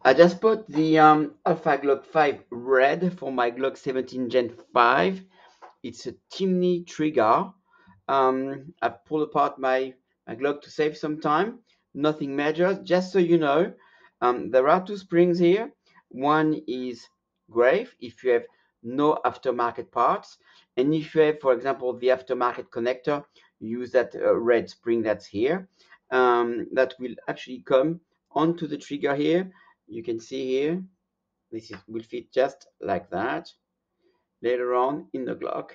I just put the Alpha Glock 5 red for my Glock 17 Gen 5. It's a Timney Trigger. I've pulled apart my Glock to save some time. Nothing major. Just so you know, there are two springs here. One is gray if you have no aftermarket parts, and if you have, for example, the aftermarket connector, use that red spring that's here. That will actually come onto the trigger here. You can see here, will fit just like that later on in the Glock.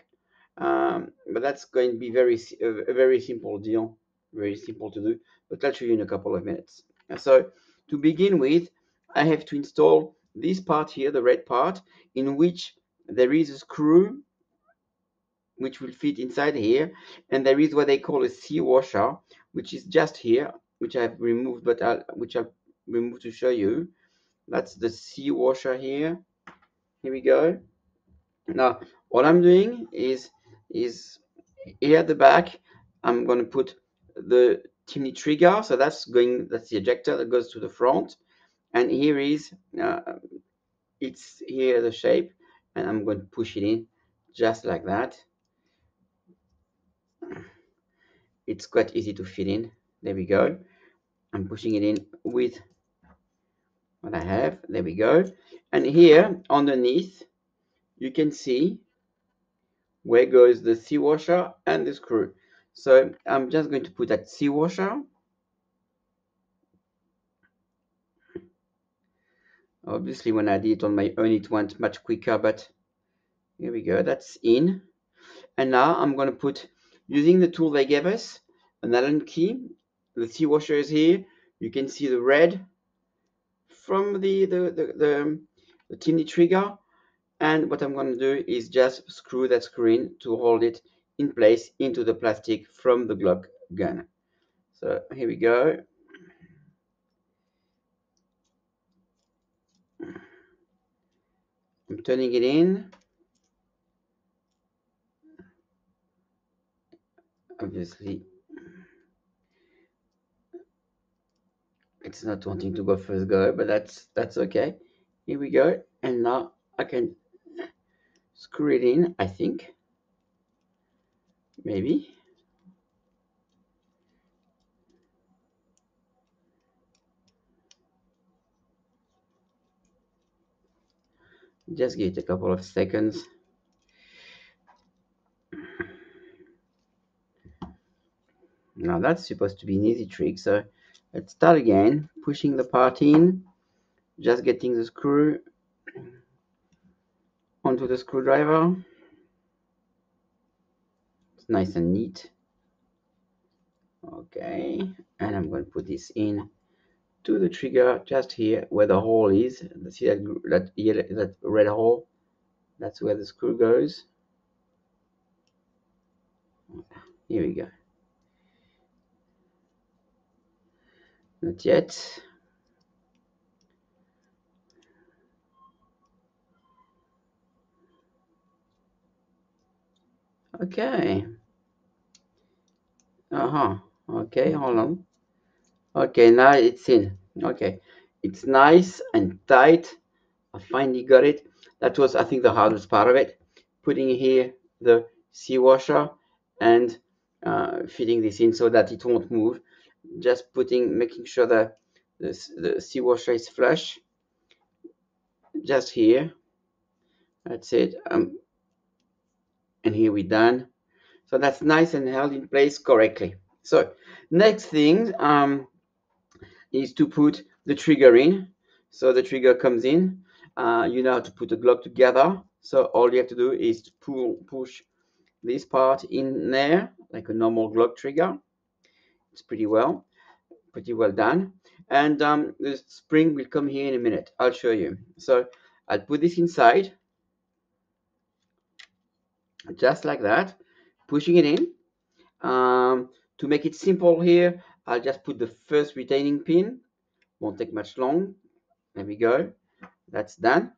But that's going to be a very simple deal, very simple to do, but I'll show you in a couple of minutes. So to begin with, I have to install this part here, the red part, in which there is a screw which will fit inside here, and there is what they call a C washer, which is just here, which I've removed, but which I'll remove to show you. That's the C washer here. Here we go. Now, what I'm doing is here at the back, I'm going to put the Timney trigger. So that's the ejector that goes to the front. And here is, it's here the shape, and I'm going to push it in just like that. It's quite easy to fit in. There we go. I'm pushing it in with what I have. There we go. And here underneath, you can see where goes the C washer and the screw. So I'm just going to put that C washer. Obviously, when I did it on my own, it went much quicker, but here we go, that's in. And now I'm going to put, using the tool they gave us, an Allen key. The C washer is here. You can see the red from the Timney trigger. And what I'm going to do is just screw that screw in to hold it in place into the plastic from the Glock gun. So here we go. I'm turning it in. Obviously, it's not wanting to go first go, but that's okay. Here we go. And now I can screw it in, I think. Maybe. Just give it a couple of seconds. Now that's supposed to be an easy trick, so let's start again. Pushing the part in, just getting the screw onto the screwdriver. It's nice and neat. Okay, and I'm going to put this in to the trigger just here where the hole is. See that red hole? That's where the screw goes. Here we go. Not yet. Okay. Okay, hold on. Okay, now it's in. Okay, it's nice and tight. I finally got it. That was, I think, the hardest part of it. Putting here the C washer and fitting this in so that it won't move. Just making sure that the C washer is flush. Just here. That's it. And here we're done. So that's nice and held in place correctly. So next thing is to put the trigger in. So the trigger comes in. You know how to put a Glock together. So all you have to do is to push this part in there like a normal Glock trigger. It's pretty well done. And the spring will come here in a minute. I'll show you. So I'll put this inside, just like that, pushing it in. To make it simple here, I'll just put the first retaining pin. Won't take much long. There we go. That's done.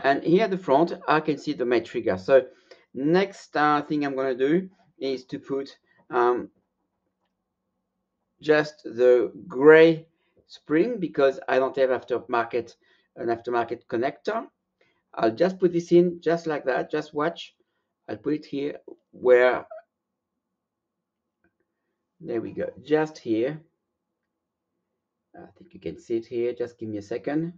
And here at the front, I can see my trigger. So next thing I'm going to do is to put just the gray spring because I don't have an aftermarket connector. I'll just put this in just like that. Just watch. I'll put it here where, there we go, just here. I think you can see it here. Just give me a second.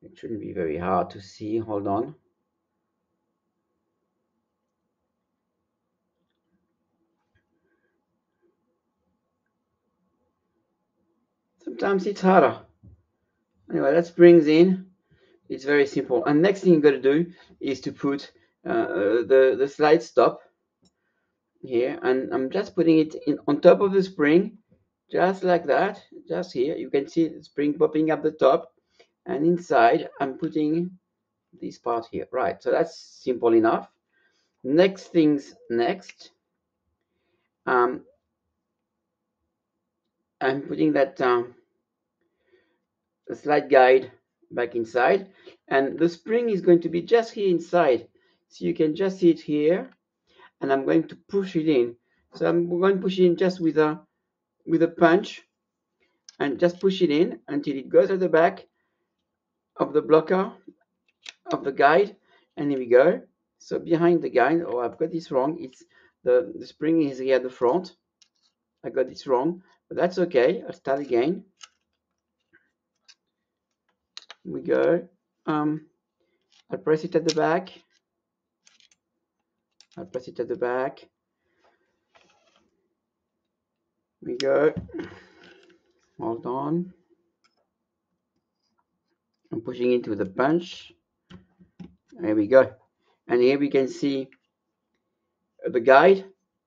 It shouldn't be very hard to see. Hold on. Sometimes it's harder. Anyway, that springs in. It's very simple. And next thing you got to do is to put the slide stop here, and I'm just putting it in on top of the spring, just like that. Just here, you can see the spring popping up the top, and inside I'm putting this part here. Right, so that's simple enough. Next things next. I'm putting that the slide guide back inside, and the spring is going to be just here inside, so you can just see it here, and I'm going to push it in. So I'm going to push it in just with a punch, and just push it in until it goes at the back of the blocker of the guide, and here we go. So behind the guide, oh, I've got this wrong. It's the spring is here at the front. I got this wrong, but that's okay. I'll start again. Here we go. I'll press it at the back. I'll press it at the back. Here we go. Hold on. I'm pushing into the punch. There we go. And here we can see the guide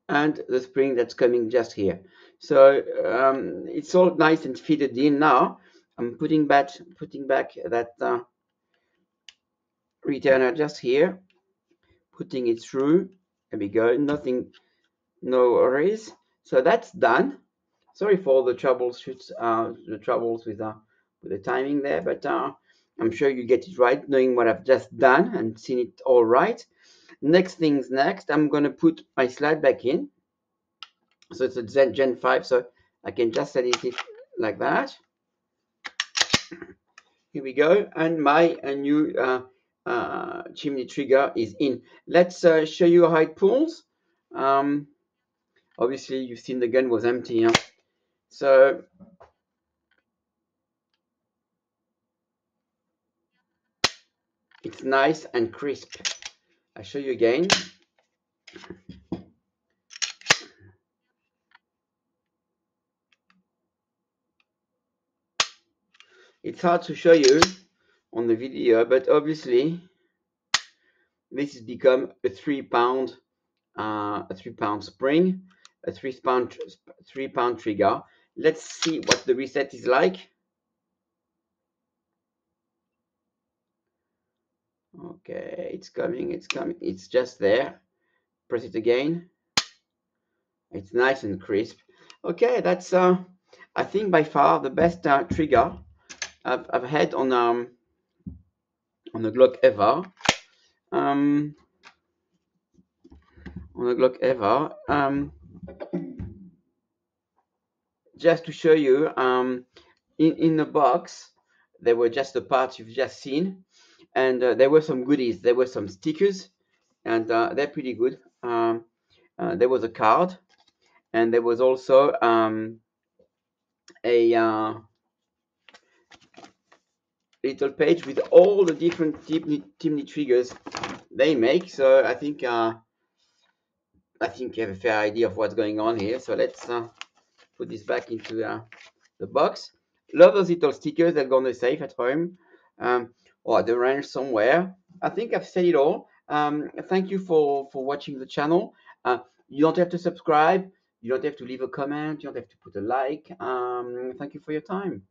and the spring that's coming just here. So it's all nice and fitted in now. I'm putting back that returner just here, putting it through. There we go. Nothing, no worries. So that's done. Sorry for the troubles with the timing there, but I'm sure you get it right, knowing what I've just done and seen it all right. Next things next, I'm going to put my slide back in. So it's a Gen 5, so I can just set it like that. Here we go, and my new chimney trigger is in. Let's show you how it pulls. Obviously, you've seen the gun was empty, huh? So it's nice and crisp. I'll show you again. It's hard to show you on the video, but obviously this has become a 3-pound spring, a 3-pound trigger. Let's see what the reset is like. Okay, it's coming, it's just there. Press it again. It's nice and crisp. Okay, that's I think by far the best trigger I've had on a Glock ever. On a Glock ever. Just to show you, in the box there were just the parts you've just seen, and there were some goodies. There were some stickers, and they're pretty good. There was a card, and there was also a little page with all the different Timney triggers they make. So I think you have a fair idea of what's going on here. So let's put this back into the box. Love those little stickers that go on the safe at home, or at the range somewhere. I think I've said it all. Thank you for watching the channel. You don't have to subscribe. You don't have to leave a comment. You don't have to put a like. Thank you for your time.